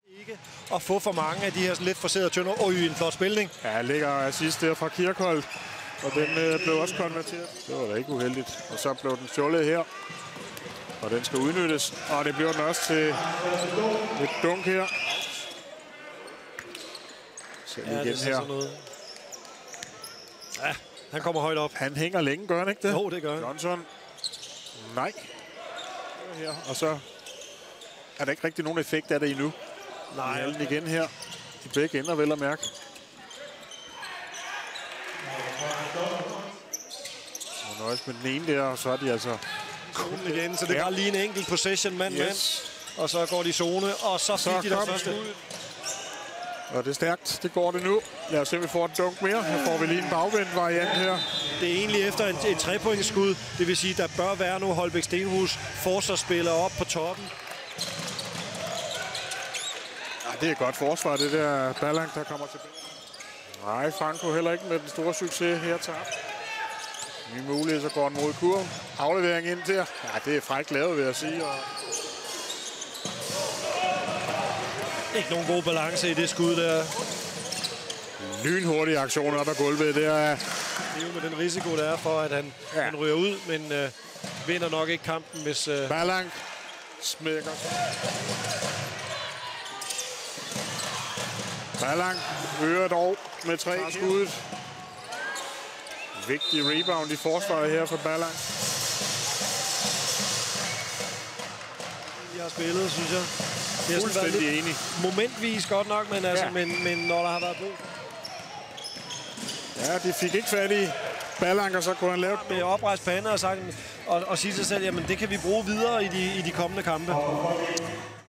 Ikke at få for mange af de her sådan lidt forserede tønder. En flot spilning. Ja, ligger assist der fra Kirkholt. Og den blev også konverteret. Det var da ikke uheldigt. Og så blev den stjålet her. Og den skal udnyttes. Og det bliver den også til et dunk her. Så ja, igen her. Ja, han kommer højt op. Han hænger længe, gør han ikke det? Jo, det gør han. Johnson. Nej. Her. Og så er der ikke rigtig nogen effekt af det endnu. Nej. Den igen her. I begge ender, vel at mærke. Og nøjes med den ene der, og så er de altså... Zonen igen, så det er bare lige en enkelt possession mand. Og så går de i zone, og så fik de der første. Og det er stærkt, det går det nu. Lad os se, om vi får et dunk mere. Her får vi lige en bagvendt variant her. Det er egentlig efter et 3-pointsskud. Det vil sige, der bør være nu Holbæk Stenhus forsvarsspillere op på toppen. Ja, det er et godt forsvar, det der Ballank, der kommer tilbage. Nej, Franco heller ikke med den store succes her tabt. Ny mulighed, så går den mod kurven. Aflevering ind der. Ja, det er frækt lavet, vil jeg sige. Og... Ikke nogen god balance i det skud der. Lynhurtige aktioner op ad gulvet. Det er jo med den risiko, der er for, at han ryger ud, men vinder nok ikke kampen, hvis... Ballank smækker. Ballank øger dog med 3 skuddet. Vigtig rebound i forsvaret her for Ballank. De har spillet, synes jeg. Det er fuldstændig enig. Momentvis godt nok, men, altså, men når der har været brug. Ja, de fik ikke fat i Ballank, og så kunne han lave med oprejst pande og sige til sig selv, jamen det kan vi bruge videre i de kommende kampe.